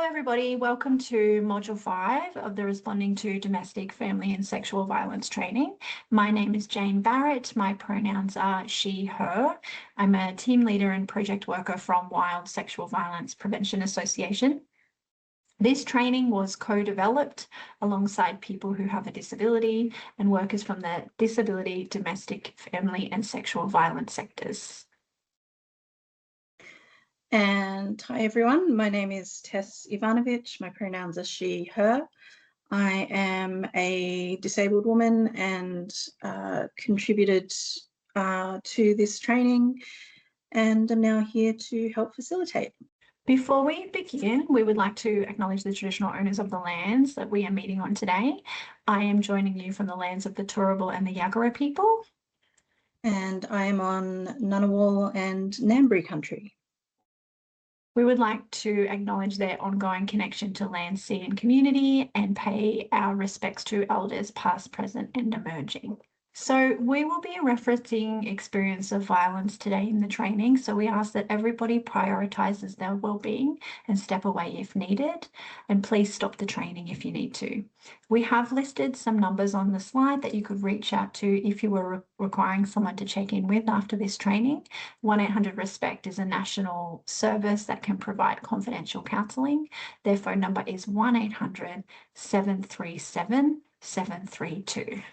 everybody. Welcome to Module 5 of the Responding to Domestic, Family and Sexual Violence training. My name is Jane Barrett. My pronouns are she, her. I'm a team leader and project worker from Wild Sexual Violence Prevention Association. This training was co-developed alongside people who have a disability and workers from the disability, domestic, family and sexual violence sectors. And hi everyone, my name is Tess Ivanovic. My pronouns are she, her. I am a disabled woman and contributed to this training, and I'm now here to help facilitate. Before we begin, we would like to acknowledge the traditional owners of the lands that we are meeting on today. I am joining you from the lands of the Turrbal and the Yagara people. And I am on Ngunnawal and Ngambri country. We would like to acknowledge their ongoing connection to land, sea and community and pay our respects to elders past, present and emerging. So we will be referencing experience of violence today in the training. So we ask that everybody prioritises their well-being and step away if needed. And please stop the training if you need to. We have listed some numbers on the slide that you could reach out to if you were requiring someone to check in with after this training. 1-800-RESPECT is a national service that can provide confidential counselling. Their phone number is 1-800-737-732.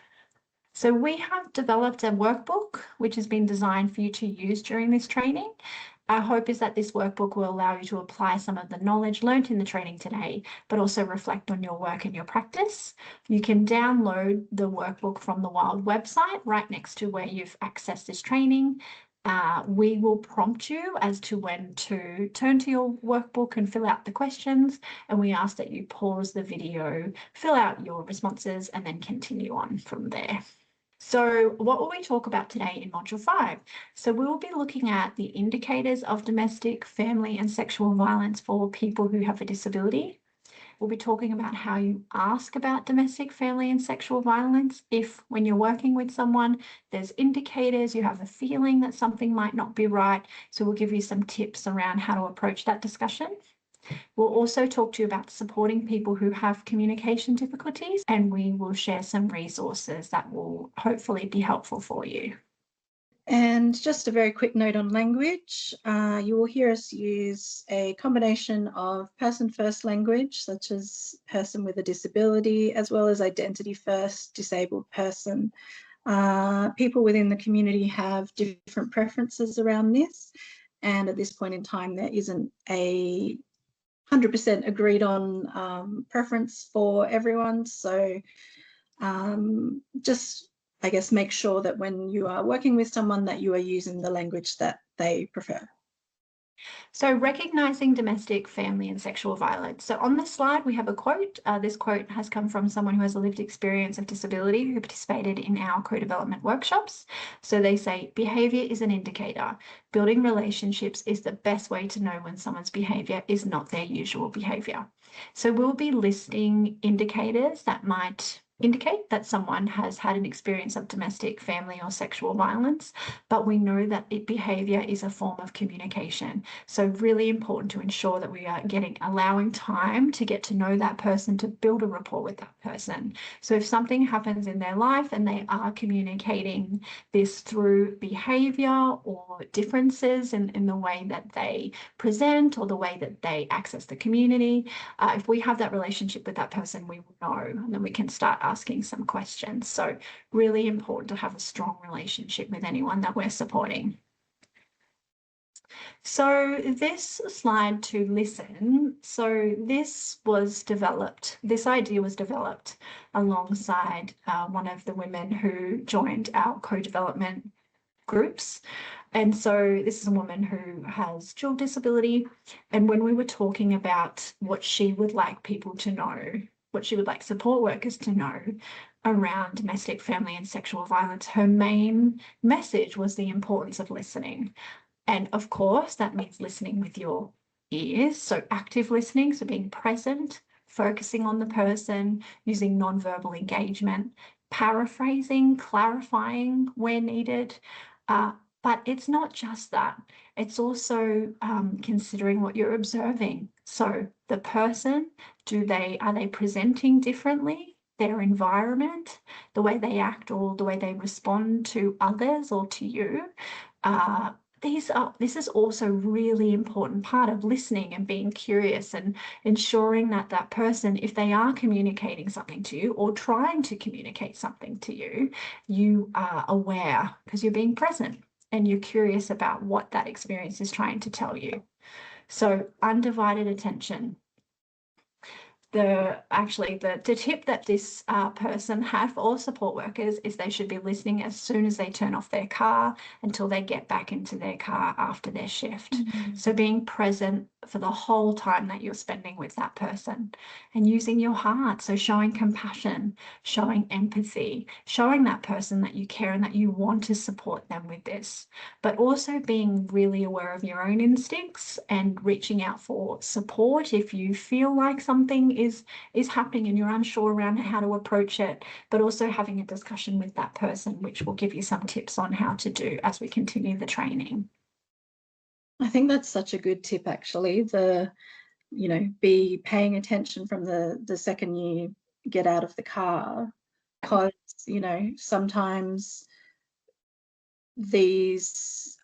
So we have developed a workbook which has been designed for you to use during this training. Our hope is that this workbook will allow you to apply some of the knowledge learnt in the training today, but also reflect on your work and your practice. You can download the workbook from the Wild website right next to where you've accessed this training. We will prompt you as to when to turn to your workbook and fill out the questions, and we ask that you pause the video, fill out your responses, and then continue on from there. So what will we talk about today in Module 5? So we will be looking at the indicators of domestic, family and sexual violence for people who have a disability. We'll be talking about how you ask about domestic, family and sexual violence. If when you're working with someone, there's indicators, you have a feeling that something might not be right. So we'll give you some tips around how to approach that discussion. We'll also talk to you about supporting people who have communication difficulties, and we will share some resources that will hopefully be helpful for you. And just a very quick note on language. You will hear us use a combination of person-first language, such as person with a disability, as well as identity-first, disabled person. People within the community have different preferences around this, and at this point in time, there isn't a 100% agreed on preference for everyone. So just, I guess, make sure that when you are working with someone that you are using the language that they prefer. So recognising domestic, family and sexual violence. So on the slide, we have a quote. This quote has come from someone who has a lived experience of disability who participated in our co-development workshops. So they say, behaviour is an indicator. Building relationships is the best way to know when someone's behaviour is not their usual behaviour. So we'll be listing indicators that might indicate that someone has had an experience of domestic, family or sexual violence, but we know that behaviour is a form of communication. So really important to ensure that we are allowing time to get to know that person, to build a rapport with that person. So if something happens in their life and they are communicating this through behaviour or differences in the way that they present or the way that they access the community, if we have that relationship with that person, we will know, and then we can start asking some questions. So really important to have a strong relationship with anyone that we're supporting. So this slide to listen, so this idea was developed alongside one of the women who joined our co-development groups. And so this is a woman who has dual disability. And when we were talking about what she would like people to know, what she would like support workers to know around domestic, family and sexual violence, her main message was the importance of listening. And of course, that means listening with your ears. So active listening, so being present, focusing on the person, using non-verbal engagement, paraphrasing, clarifying where needed, But it's not just that. It's also considering what you're observing. So the person, are they presenting differently? Their environment, the way they act or the way they respond to others or to you. This is also really important part of listening and being curious and ensuring that that person, if they are communicating something to you or trying to communicate something to you, you are aware because you're being present and you're curious about what that experience is trying to tell you. So undivided attention. The tip that this person had for all support workers is they should be listening as soon as they turn off their car until they get back into their car after their shift. So being present for the whole time that you're spending with that person and using your heart. So showing compassion, showing empathy, showing that person that you care and that you want to support them with this, but also being really aware of your own instincts and reaching out for support if you feel like something is happening and you're unsure around how to approach it, but also having a discussion with that person, which will give you some tips on how to do as we continue the training. I think that's such a good tip, actually. Be paying attention from the second you get out of the car, because, sometimes these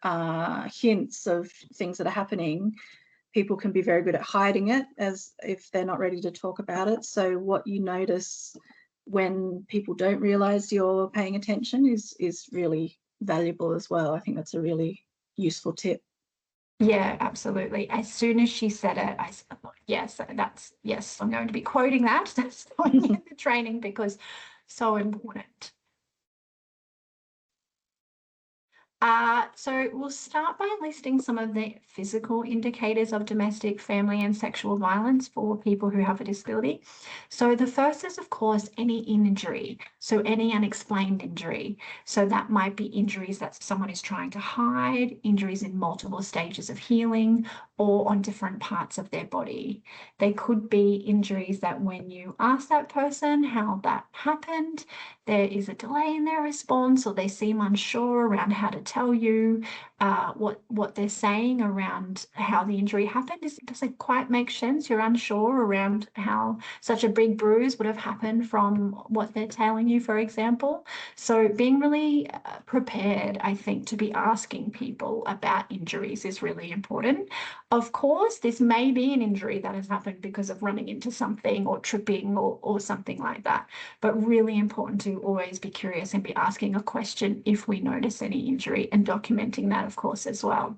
hints of things that are happening, people can be very good at hiding it as if they're not ready to talk about it. So what you notice when people don't realize you're paying attention is really valuable as well. I think that's a really useful tip. Yeah, absolutely. As soon as she said it, I said, yes, yes, I'm going to be quoting that. That's in the training because so important. So we'll start by listing some of the physical indicators of domestic, family, and sexual violence for people who have a disability. So the first is, of course, any injury. So any unexplained injury. So that might be injuries that someone is trying to hide, injuries in multiple stages of healing, or on different parts of their body. They could be injuries that when you ask that person how that happened, there is a delay in their response, or they seem unsure around how to tell you what they're saying around how the injury happened. Does it quite make sense? You're unsure around how such a big bruise would have happened from what they're telling you, for example. So being really prepared, I think, to be asking people about injuries is really important. Of course, this may be an injury that has happened because of running into something or tripping or something like that, but really important to always be curious and be asking a question if we notice any injury and documenting that, of course, as well.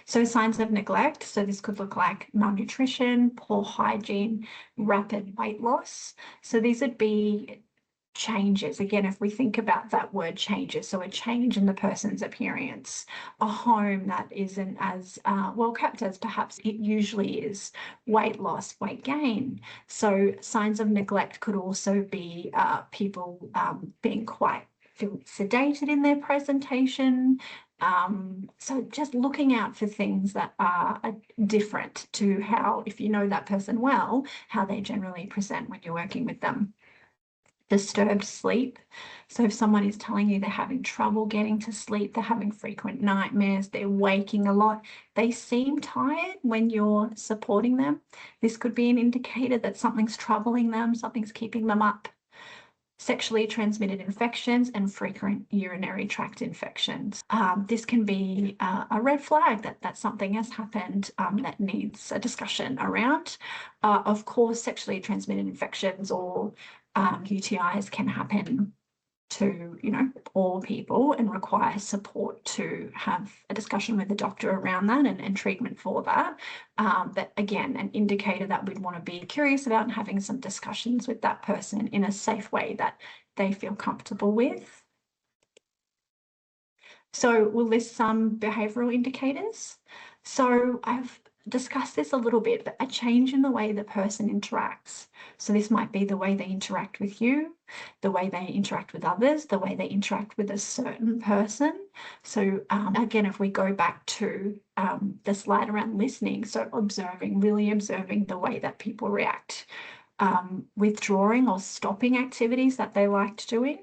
So signs of neglect. So this could look like malnutrition, poor hygiene, rapid weight loss. So these would be changes. Again, if we think about that word changes, so a change in the person's appearance, a home that isn't as well kept as perhaps it usually is, weight loss, weight gain. So signs of neglect could also be people being quite sedated in their presentation. So just looking out for things that are different to how, if you know that person well, how they generally present when you're working with them. Disturbed sleep. So if someone is telling you they're having trouble getting to sleep, they're having frequent nightmares, they're waking a lot, they seem tired when you're supporting them, this could be an indicator that something's troubling them, something's keeping them up. Sexually transmitted infections and frequent urinary tract infections. This can be a red flag that something has happened that needs a discussion around. Of course, sexually transmitted infections or UTIs can happen to all people and require support to have a discussion with the doctor around that and treatment for that. But again, an indicator that we'd want to be curious about and having some discussions with that person in a safe way that they feel comfortable with. So we'll list some behavioural indicators. So I've discussed this a little bit, but a change in the way the person interacts. So this might be the way they interact with you, the way they interact with others, the way they interact with a certain person. So again, if we go back to the slide around listening, so really observing the way that people react, withdrawing or stopping activities that they liked doing,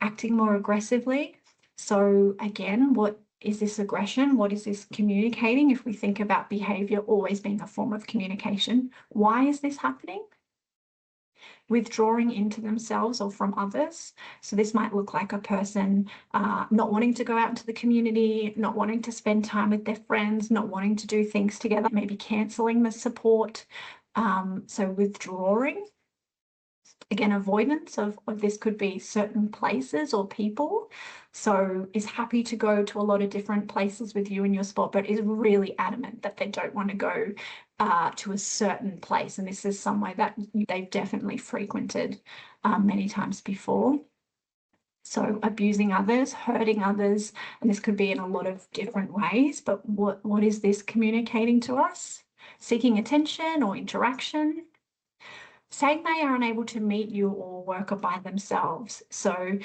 acting more aggressively. So again, what is this aggression? What is this communicating? If we think about behavior always being a form of communication, why is this happening? Withdrawing into themselves or from others. So this might look like a person not wanting to go out into the community, not wanting to spend time with their friends, not wanting to do things together, maybe cancelling the support. So withdrawing. Again, avoidance of this could be certain places or people. So is happy to go to a lot of different places with you in your sport, but is really adamant that they don't want to go to a certain place. And this is somewhere that they've definitely frequented many times before. So abusing others, hurting others, and this could be in a lot of different ways, but what is this communicating to us? Seeking attention or interaction. Saying they are unable to meet you or work by themselves. So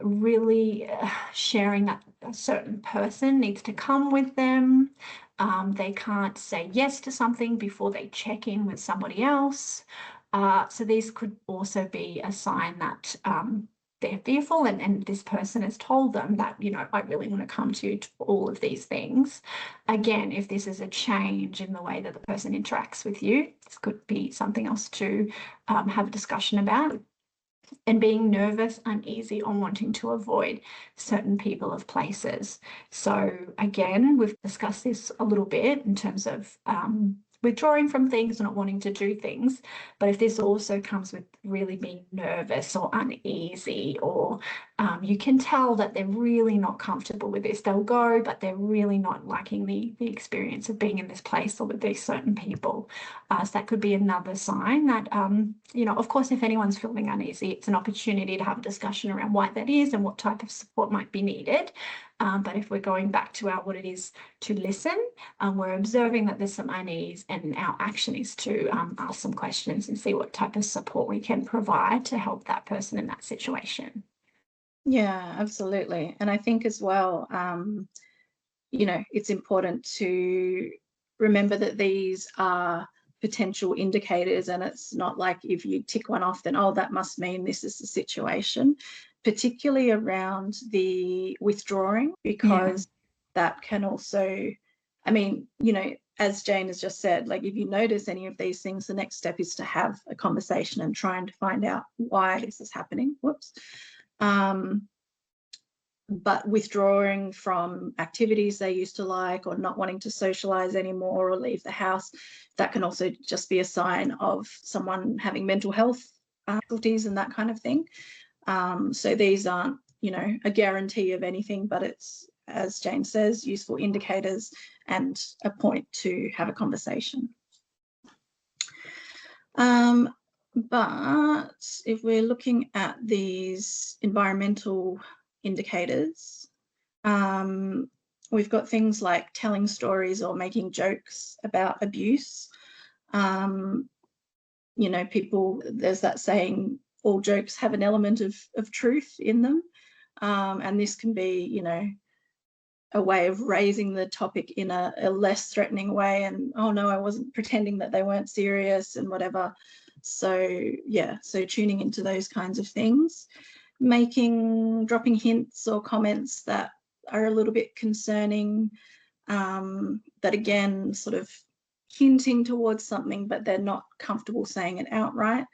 really sharing that a certain person needs to come with them. They can't say yes to something before they check in with somebody else. So these could also be a sign that they're fearful and this person has told them that, you know, I really want to come to you to all of these things. Again, if this is a change in the way that the person interacts with you, this could be something else to have a discussion about. And being nervous, uneasy, or wanting to avoid certain people of places. So again, we've discussed this a little bit in terms of withdrawing from things, not wanting to do things. But if this also comes with really being nervous or uneasy, or you can tell that they're really not comfortable with this, they'll go, but they're really not liking the experience of being in this place or with these certain people. So that could be another sign that, you know, of course, if anyone's feeling uneasy, it's an opportunity to have a discussion around why that is and what type of support might be needed. But if we're going back to what it is to listen, we're observing that there's some unease, and our action is to ask some questions and see what type of support we can provide to help that person in that situation. Yeah, absolutely. And I think as well, you know, it's important to remember that these are potential indicators, and it's not like if you tick one off, then, oh, that must mean this is the situation, particularly around the withdrawing, because that can also, I mean, you know, as Jane has just said, like if you notice any of these things, the next step is to have a conversation and trying to find out why this is happening. Whoops. But withdrawing from activities they used to like, or not wanting to socialize anymore or leave the house, that can also just be a sign of someone having mental health difficulties and that kind of thing. So these aren't, you know, a guarantee of anything, but it's, as Jane says, useful indicators and a point to have a conversation. But if we're looking at these environmental indicators, we've got things like telling stories or making jokes about abuse. You know, people, there's that saying, all jokes have an element of truth in them. And this can be, you know, a way of raising the topic in a less threatening way, and, oh no, I wasn't pretending that they weren't serious and whatever. So yeah, so tuning into those kinds of things, dropping hints or comments that are a little bit concerning, that again, sort of hinting towards something, but they're not comfortable saying it outright.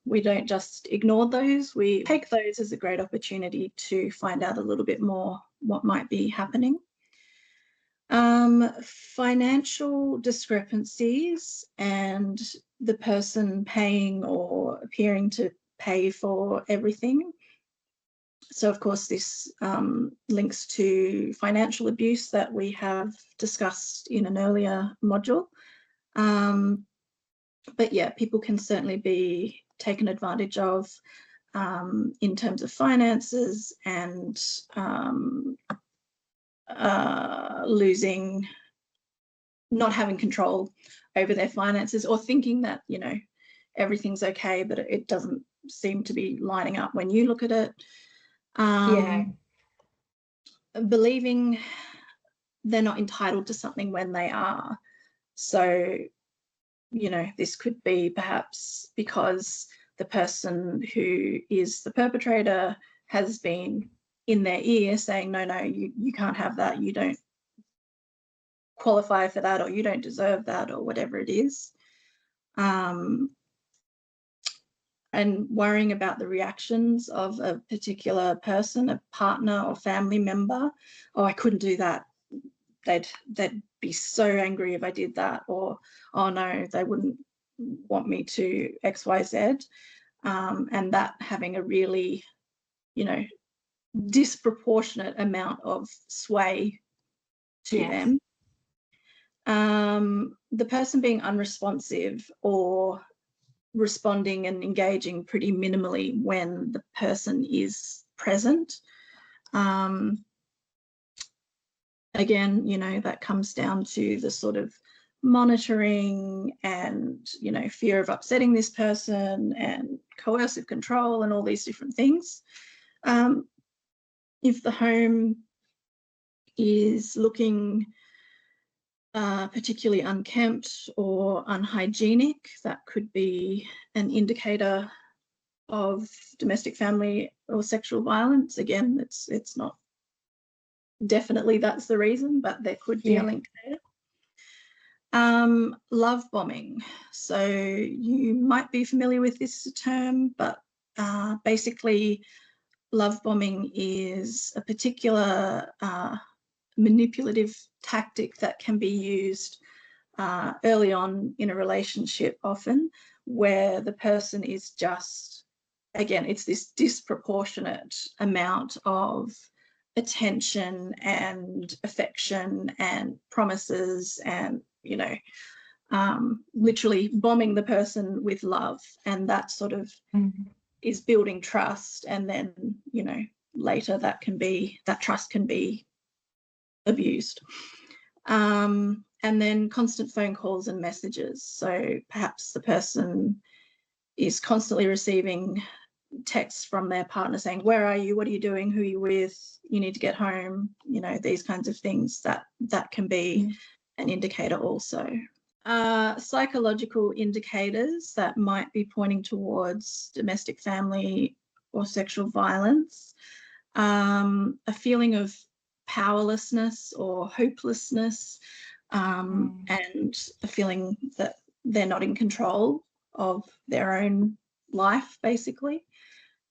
We don't just ignore those, we take those as a great opportunity to find out a little bit more what might be happening. Financial discrepancies and the person paying or appearing to pay for everything. So of course this links to financial abuse that we have discussed in an earlier module. But yeah, people can certainly be taken advantage of in terms of finances, and not having control over their finances, or thinking that, you know, everything's okay, but it doesn't seem to be lining up when you look at it. Believing they're not entitled to something when they are. So, you know, this could be perhaps because the person who is the perpetrator has been in their ear saying, no, you can't have that, you don't qualify for that, or you don't deserve that, or whatever it is. And worrying about the reactions of a particular person, a partner or family member. Oh, I couldn't do that. They'd be so angry if I did that, or oh no, they wouldn't want me to XYZ. And that having a really, disproportionate amount of sway to them. The person being unresponsive or responding and engaging pretty minimally when the person is present. Again, that comes down to the sort of monitoring and, fear of upsetting this person and coercive control and all these different things. If the home is looking particularly unkempt or unhygienic, that could be an indicator of domestic, family or sexual violence. Again, it's not definitely that's the reason, but there could be a link there. Love bombing. So you might be familiar with this term, but basically love bombing is a particular manipulative tactic that can be used early on in a relationship, often, where the person is just, again, it's this disproportionate amount of attention and affection and promises and, literally bombing the person with love. And that sort of is building trust. And then, later that trust can be abused. And then constant phone calls and messages. So perhaps the person is constantly receiving texts from their partner saying, where are you? What are you doing? Who are you with? You need to get home. These kinds of things that can be an indicator also. Psychological indicators that might be pointing towards domestic, family or sexual violence. A feeling of powerlessness or hopelessness, and a feeling that they're not in control of their own life, basically.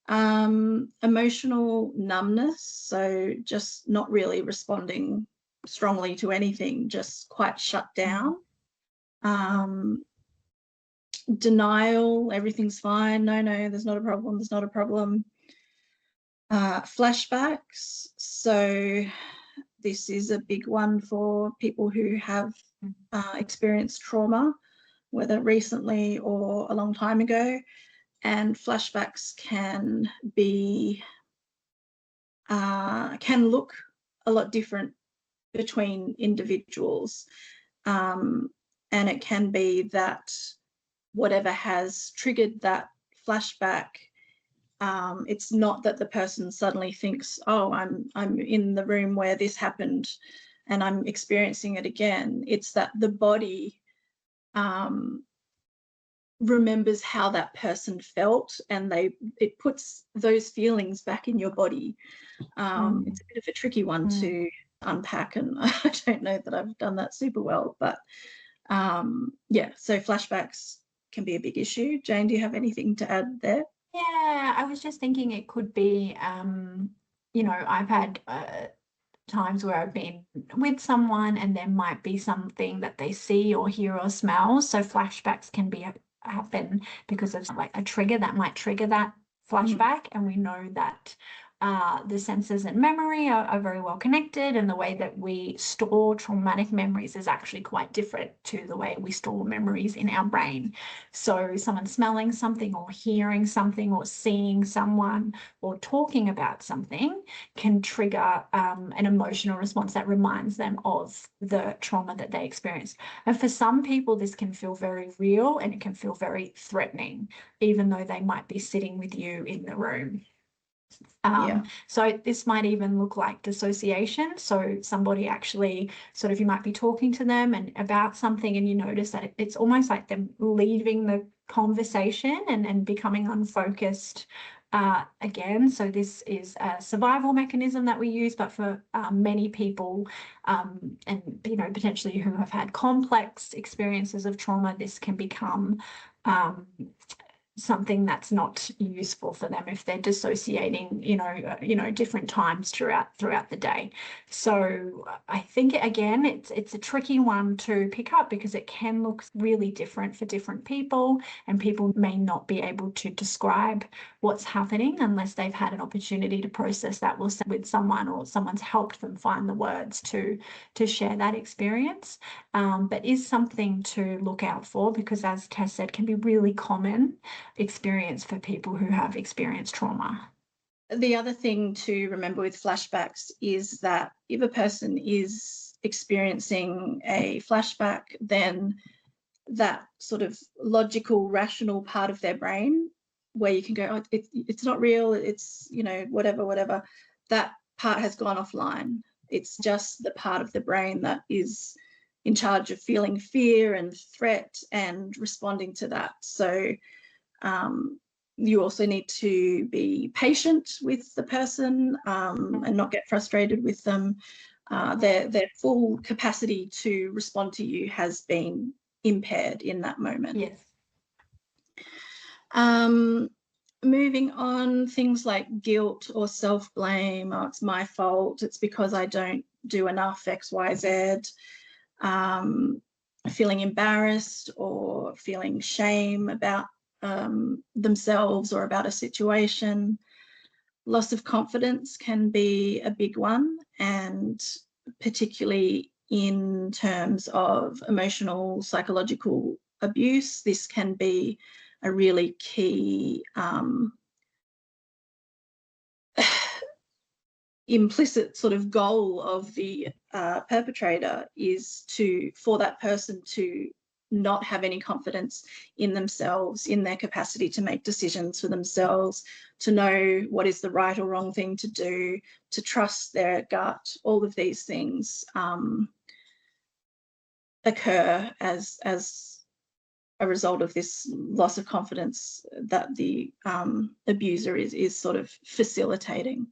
Emotional numbness, so just not really responding strongly to anything, just quite shut down. Denial, everything's fine, no, there's not a problem. Flashbacks, so this is a big one for people who have experienced trauma, whether recently or a long time ago. And flashbacks can look a lot different between individuals. And it can be that whatever has triggered that flashback, it's not that the person suddenly thinks, oh, I'm in the room where this happened and I'm experiencing it again. It's that the body remembers how that person felt, and it puts those feelings back in your body. It's a bit of a tricky one to unpack, and I don't know that I've done that super well, but so flashbacks can be a big issue. Jane, do you have anything to add there? Yeah, I was just thinking it could be, I've had times where I've been with someone and there might be something that they see or hear or smell. So flashbacks can happen because of like a trigger that might trigger that flashback. And we know that the senses and memory are very well connected, and the way that we store traumatic memories is actually quite different to the way we store memories in our brain. So someone smelling something or hearing something or seeing someone or talking about something can trigger an emotional response that reminds them of the trauma that they experienced. And for some people, this can feel very real and it can feel very threatening, even though they might be sitting with you in the room. So this might even look like dissociation. So somebody actually sort of, you might be talking to them and about something, and you notice that it's almost like them leaving the conversation and becoming unfocused again, so this is a survival mechanism that we use, but for many people, and potentially who have had complex experiences of trauma, this can become something that's not useful for them if they're dissociating, different times throughout the day. So I think again, it's a tricky one to pick up because it can look really different for different people, and people may not be able to describe what's happening unless they've had an opportunity to process that with someone, or someone's helped them find the words to share that experience. But is something to look out for, because as Tess said, can be really common experience for people who have experienced trauma. The other thing to remember with flashbacks is that if a person is experiencing a flashback, then that sort of logical, rational part of their brain where you can go, oh, it's not real, it's, whatever, that part has gone offline. It's just the part of the brain that is in charge of feeling fear and threat and responding to that. So you also need to be patient with the person and not get frustrated with them. Their full capacity to respond to you has been impaired in that moment. Yes. Moving on, things like guilt or self-blame. Oh, it's my fault. It's because I don't do enough X, Y, Z. Feeling embarrassed or feeling shame about themselves or about a situation. Loss of confidence can be a big one, and particularly in terms of emotional, psychological abuse, this can be a really key implicit sort of goal of the perpetrator is for that person to not have any confidence in themselves, in their capacity to make decisions for themselves, to know what is the right or wrong thing to do, to trust their gut. All of these things occur as a result of this loss of confidence that the abuser is sort of facilitating.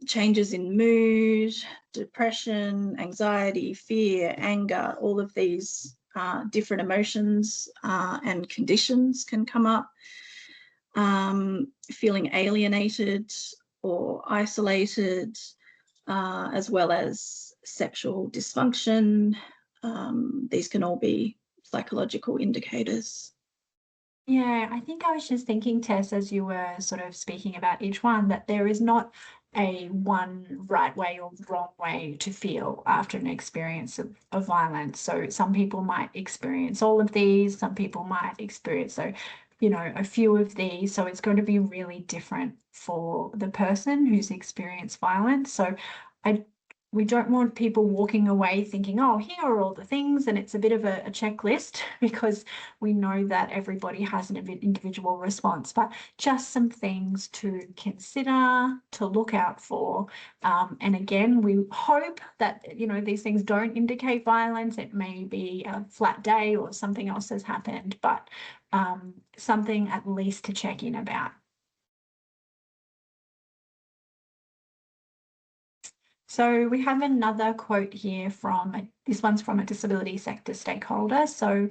Changes in mood, depression, anxiety, fear, anger, all of these different emotions and conditions can come up. Feeling alienated or isolated, as well as sexual dysfunction. These can all be psychological indicators. Yeah, I think I was just thinking, Tess, as you were sort of speaking about each one, that there is not a one right way or wrong way to feel after an experience of violence. So some people might experience all of these, some people might experience a few of these. So it's going to be really different for the person who's experienced violence. So we don't want people walking away thinking, oh, here are all the things, and it's a bit of a checklist, because we know that everybody has an individual response, but just some things to consider, to look out for. And again, we hope that, these things don't indicate violence. It may be a flat day or something else has happened, but something at least to check in about. So we have another quote here this one's from a disability sector stakeholder. So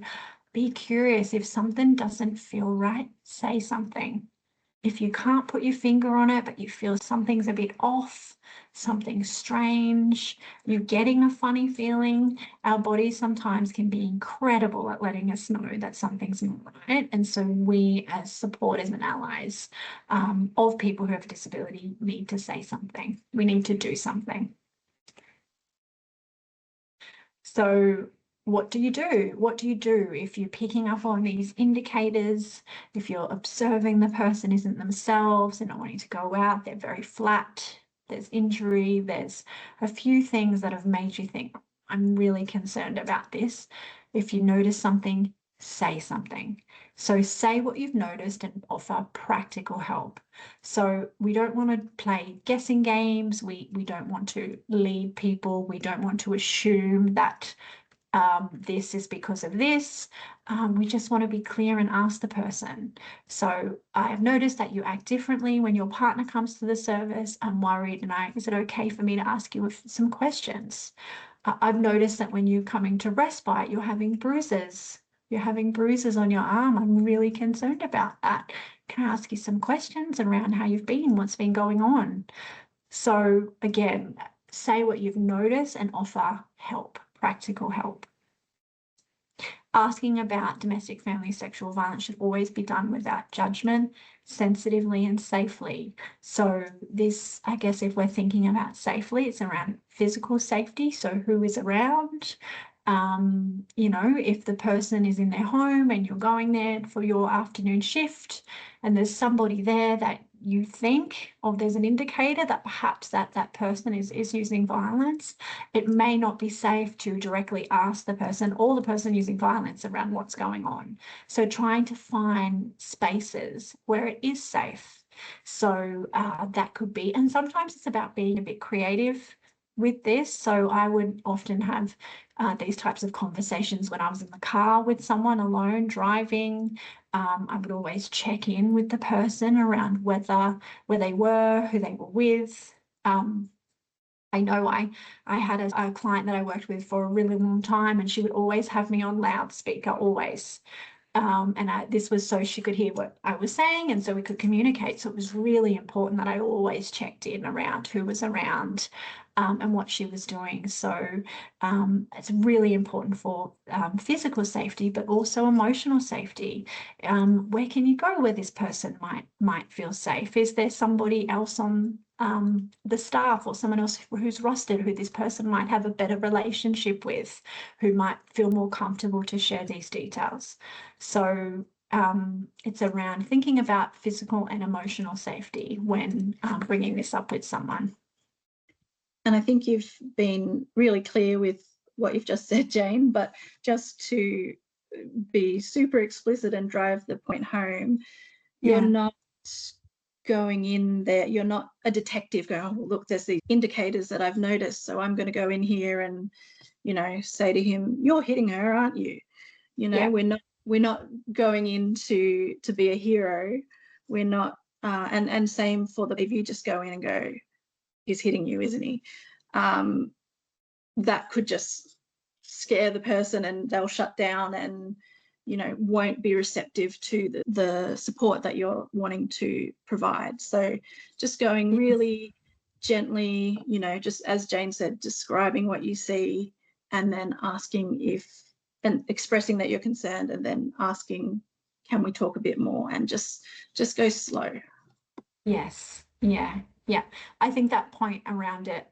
be curious. If something doesn't feel right, say something. If you can't put your finger on it, but you feel something's a bit off, something strange, you're getting a funny feeling, our bodies sometimes can be incredible at letting us know that something's not right. And so we, as supporters and allies of people who have a disability, need to say something. We need to do something. So what do you do? What do you do if you're picking up on these indicators, if you're observing the person isn't themselves, they're not wanting to go out, they're very flat, there's injury, there's a few things that have made you think, I'm really concerned about this. If you notice something, say something. So say what you've noticed and offer practical help. So we don't want to play guessing games. We don't want to lead people. We don't want to assume that this is because of this. We just want to be clear and ask the person. So I have noticed that you act differently when your partner comes to the service. I'm worried, and is it okay for me to ask you some questions? I've noticed that when you're coming to respite, you're having bruises. You're having bruises on your arm. I'm really concerned about that. Can I ask you some questions around how you've been, what's been going on? So again, say what you've noticed and offer help, practical help. Asking about domestic family sexual violence should always be done without judgment, sensitively and safely. So this, I guess, if we're thinking about safely, it's around physical safety. So who is around? If the person is in their home and you're going there for your afternoon shift and there's somebody there that you think, or there's an indicator that perhaps that person is using violence, it may not be safe to directly ask the person or the person using violence around what's going on. So trying to find spaces where it is safe. So that could be, and sometimes it's about being a bit creative with this. So I would often have these types of conversations when I was in the car with someone alone driving. I would always check in with the person around where they were, who they were with. I know I had a client that I worked with for a really long time, and she would always have me on loudspeaker, always. This was so she could hear what I was saying, and so we could communicate. So it was really important that I always checked in around who was around and what she was doing. So it's really important for physical safety, but also emotional safety. Where can you go where this person might feel safe? Is there somebody else on the staff or someone else who's rostered who this person might have a better relationship with, who might feel more comfortable to share these details? So it's around thinking about physical and emotional safety when bringing this up with someone. And I think you've been really clear with what you've just said, Jane, but just to be super explicit and drive the point home, you're not going in there, you're not a detective going, oh, look, there's these indicators that I've noticed, so I'm going to go in here and, say to him, you're hitting her, aren't you? We're not going in to be a hero. We're not, and same for if you just go in and go, he's hitting you, isn't he? That could just scare the person and they'll shut down and won't be receptive to the support that you're wanting to provide. So just going really gently, just as Jane said, describing what you see and then asking and expressing that you're concerned, and then asking, can we talk a bit more, and just go slow. Yes. Yeah. I think that point around it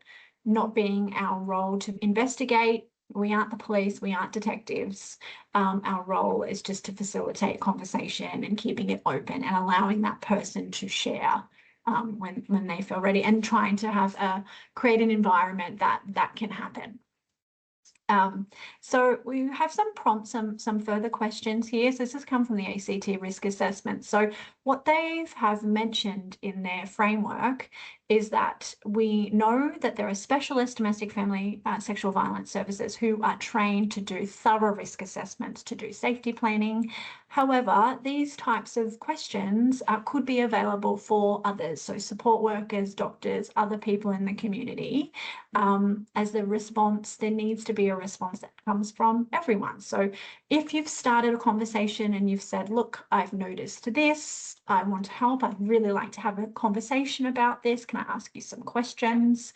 not being our role to investigate. We aren't the police, we aren't detectives. Our role is just to facilitate conversation and keeping it open and allowing that person to share when they feel ready, and trying to create an environment that can happen. So we have some prompts, some further questions here. So this has come from the ACT risk assessment. So what they have mentioned in their framework is that we know that there are specialist domestic family sexual violence services who are trained to do thorough risk assessments, to do safety planning. However, these types of questions could be available for others, so support workers, doctors, other people in the community. As the response, there needs to be a response that comes from everyone. So if you've started a conversation and you've said, look, I've noticed this, I want to help, I'd really like to have a conversation about this, can I ask you some questions?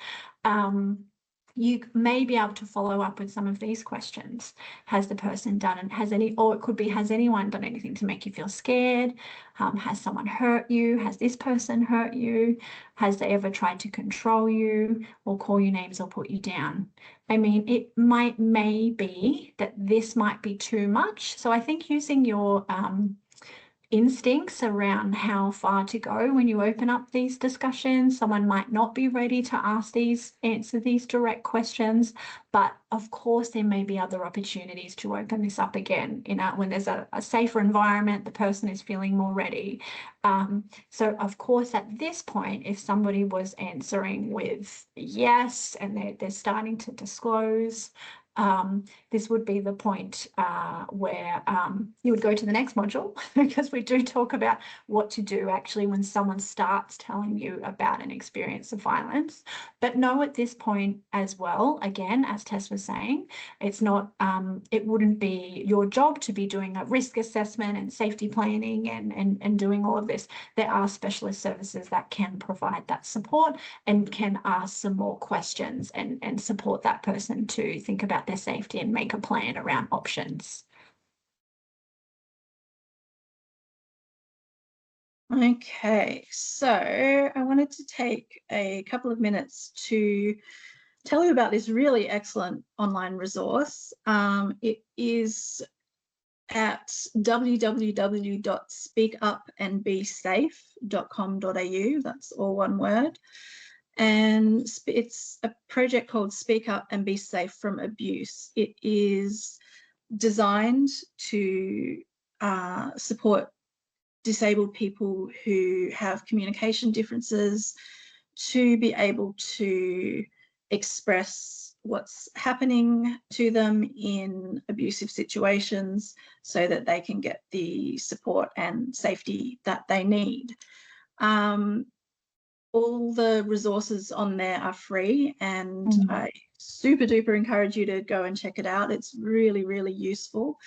You may be able to follow up with some of these questions. Has the person done, and or it could be, has anyone done anything to make you feel scared? Has someone hurt you? Has this person hurt you? Has they ever tried to control you or call you names or put you down? I mean, it may be that this might be too much. So I think using your instincts around how far to go when you open up these discussions. Someone might not be ready to answer these direct questions, but of course there may be other opportunities to open this up again, when there's a safer environment, the person is feeling more ready. So of course at this point, if somebody was answering with yes and they're starting to disclose, this would be the point where you would go to the next module, because we do talk about what to do actually when someone starts telling you about an experience of violence. But know at this point as well, again, as Tess was saying, it's not, it wouldn't be your job to be doing a risk assessment and safety planning and doing all of this. There are specialist services that can provide that support and can ask some more questions and support that person to think about their safety and make a plan around options. Okay, so I wanted to take a couple of minutes to tell you about this really excellent online resource. It is at www.speakupandbesafe.com.au. That's all one word. And it's a project called Speak Up and Be Safe from Abuse. It is designed to support disabled people who have communication differences to be able to express what's happening to them in abusive situations so that they can get the support and safety that they need. All the resources on there are free, and I super duper encourage you to go and check it out. It's really, really useful.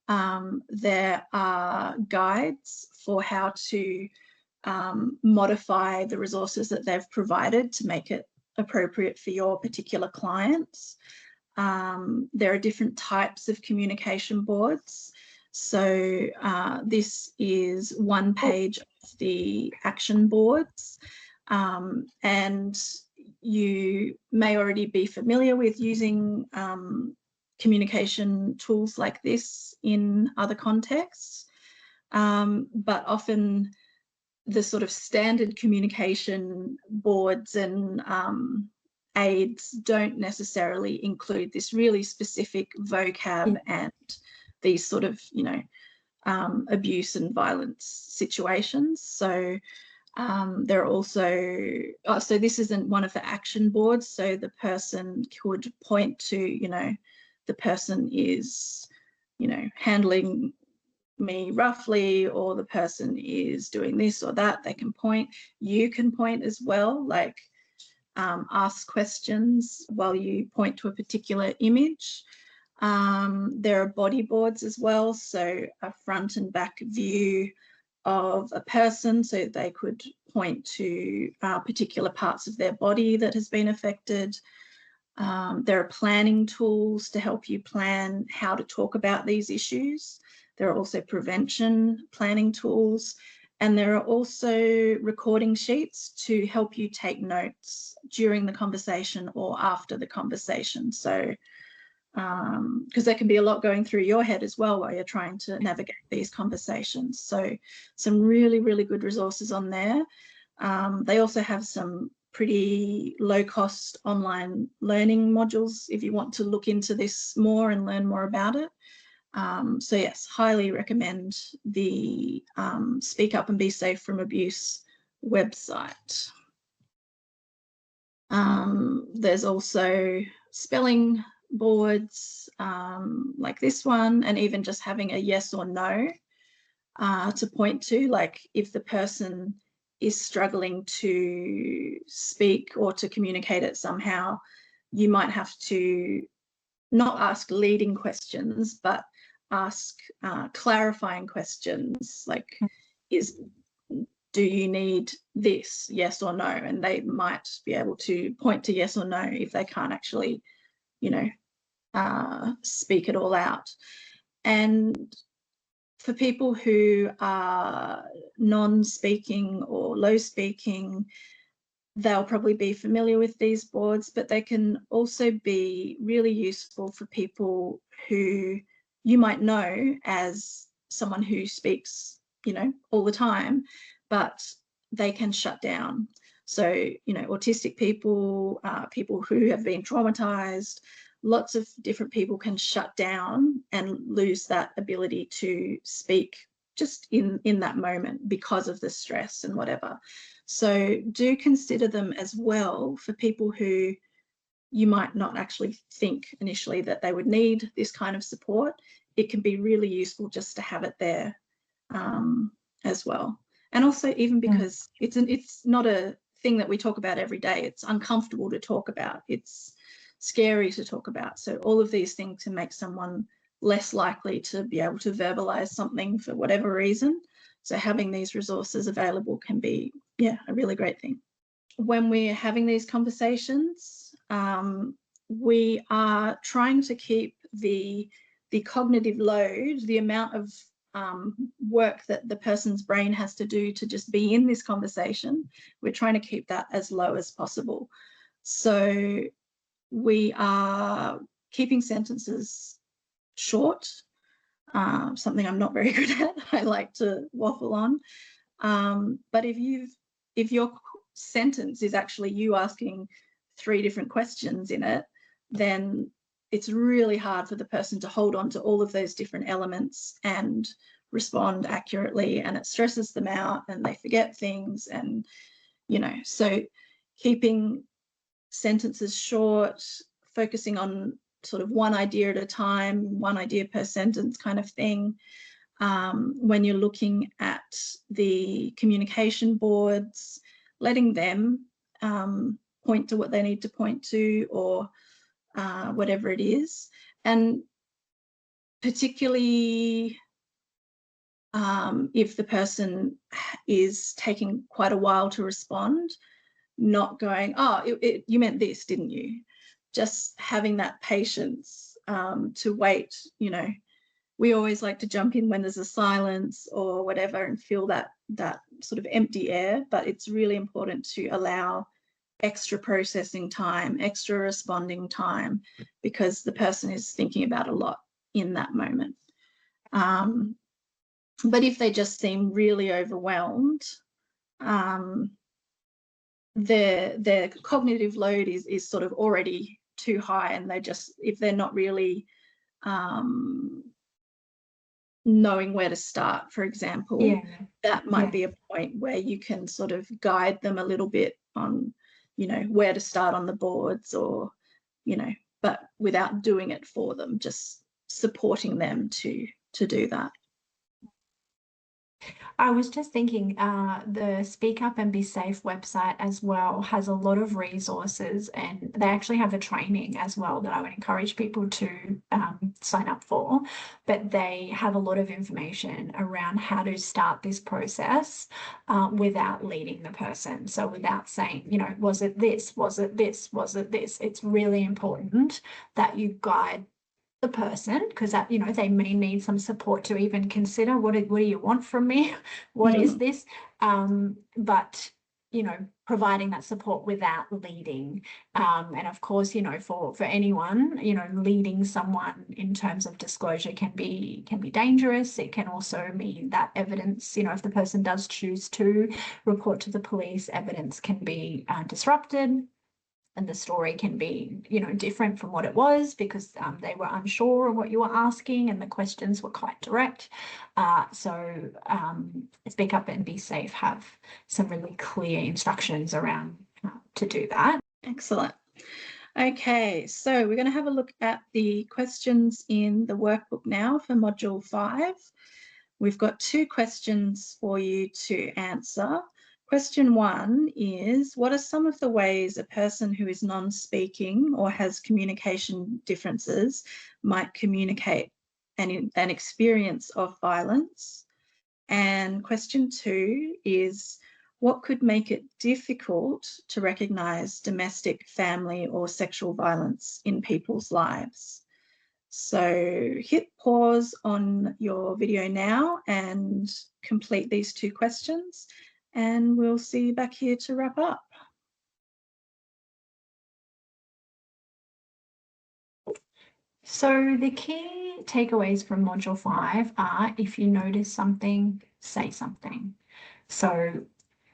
There are guides for how to modify the resources that they've provided to make it appropriate for your particular clients. There are different types of communication boards. So this is one page of the action boards. And you may already be familiar with using communication tools like this in other contexts, but often the sort of standard communication boards and aids don't necessarily include this really specific vocab and these sort of, you know, abuse and violence situations. So there are also, so this isn't one of the action boards, so the person could point to, you know, the person is, you know, handling me roughly, or the person is doing this or that. They can point. You can point as well, like ask questions while you point to a particular image. There are body boards as well, so a front and back view of a person, so they could point to particular parts of their body that has been affected. There are planning tools to help you plan how to talk about these issues. There are also prevention planning tools, and there are also recording sheets to help you take notes during the conversation or after the conversation. So, because there can be a lot going through your head as well while you're trying to navigate these conversations. So some really, really good resources on there. They also have some pretty low-cost online learning modules if you want to look into this more and learn more about it. So yes, highly recommend the Speak Up and Be Safe from Abuse website. There's also spelling boards like this one, and even just having a yes or no to point to, like if the person is struggling to speak or to communicate it somehow, you might have to not ask leading questions, but ask clarifying questions, like do you need this, yes or no? And they might be able to point to yes or no if they can't actually, you know, speak it all out. And for people who are non-speaking or low-speaking, they'll probably be familiar with these boards, but they can also be really useful for people who you might know as someone who speaks, you know, all the time, but they can shut down. So, you know, autistic people, people who have been traumatized, lots of different people can shut down and lose that ability to speak just in that moment because of the stress and whatever. So do consider them as well for people who you might not actually think initially that they would need this kind of support, it can be really useful just to have it there as well. And also even because it's not a thing that we talk about every day. It's uncomfortable to talk about. It's scary to talk about. So all of these things can make someone less likely to be able to verbalize something for whatever reason. So having these resources available can be, yeah, a really great thing. When we're having these conversations, we are trying to keep the cognitive load, the amount of work that the person's brain has to do to just be in this conversation, we're trying to keep that as low as possible. So we are keeping sentences short, something I'm not very good at. I like to waffle on. But if your sentence is actually you asking 3 different questions in it, then it's really hard for the person to hold on to all of those different elements and respond accurately, and it stresses them out and they forget things. And, you know, so keeping sentences short, focusing on sort of one idea at a time, one idea per sentence kind of thing. When you're looking at the communication boards, letting them point to what they need to point to, or whatever it is. And particularly if the person is taking quite a while to respond, not going, oh, you meant this, didn't you? Just having that patience to wait. You know, we always like to jump in when there's a silence or whatever and feel that sort of empty air, but it's really important to allow extra processing time, extra responding time, because the person is thinking about a lot in that moment. But if they just seem really overwhelmed, their cognitive load is sort of already too high, and they just, if they're not really knowing where to start, for example, that might be a point where you can sort of guide them a little bit on, you know, where to start on the boards, or, you know, but without doing it for them, just supporting them to do that. I was just thinking the Speak Up and Be Safe website as well has a lot of resources, and they actually have a training as well that I would encourage people to sign up for. But they have a lot of information around how to start this process without leading the person. So without saying, you know, was it this, was it this, was it this? It's really important that you guide the person, because that, you know, they may need some support to even consider what do you want from me, what is this, but, you know, providing that support without leading, and of course, you know, for anyone, you know, leading someone in terms of disclosure can be dangerous. It can also mean that evidence, you know, if the person does choose to report to the police, evidence can be disrupted, and the story can be, you know, different from what it was, because they were unsure of what you were asking and the questions were quite direct. So Speak Up and Be Safe have some really clear instructions around to do that. Excellent. Okay, so we're going to have a look at the questions in the workbook now for Module 5. We've got 2 questions for you to answer. Question 1 is, what are some of the ways a person who is non-speaking or has communication differences might communicate an experience of violence? And question 2 is, what could make it difficult to recognise domestic, family or sexual violence in people's lives? So hit pause on your video now and complete these 2 questions, and we'll see you back here to wrap up. So the key takeaways from Module 5 are, if you notice something, say something. So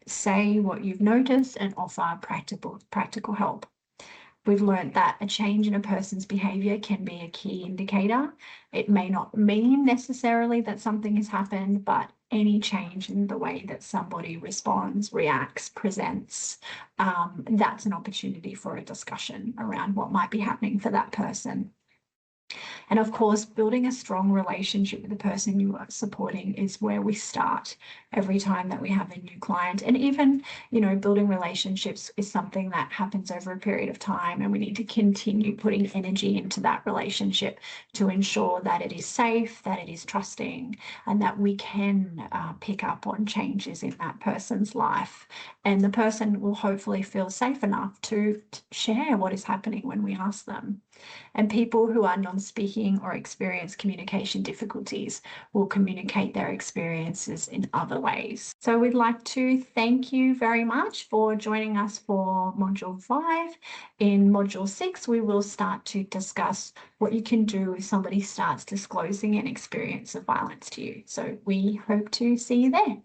say what you've noticed and offer practical help. We've learned that a change in a person's behaviour can be a key indicator. It may not mean necessarily that something has happened, but any change in the way that somebody responds, reacts, presents, that's an opportunity for a discussion around what might be happening for that person. And of course, building a strong relationship with the person you are supporting is where we start every time that we have a new client. And even, building relationships is something that happens over a period of time, and we need to continue putting energy into that relationship to ensure that it is safe, that it is trusting, and that we can pick up on changes in that person's life. And the person will hopefully feel safe enough to share what is happening when we ask them. And people who are non-speaking or experience communication difficulties will communicate their experiences in other ways. So we'd like to thank you very much for joining us for Module 5. In Module 6, we will start to discuss what you can do if somebody starts disclosing an experience of violence to you. So we hope to see you there.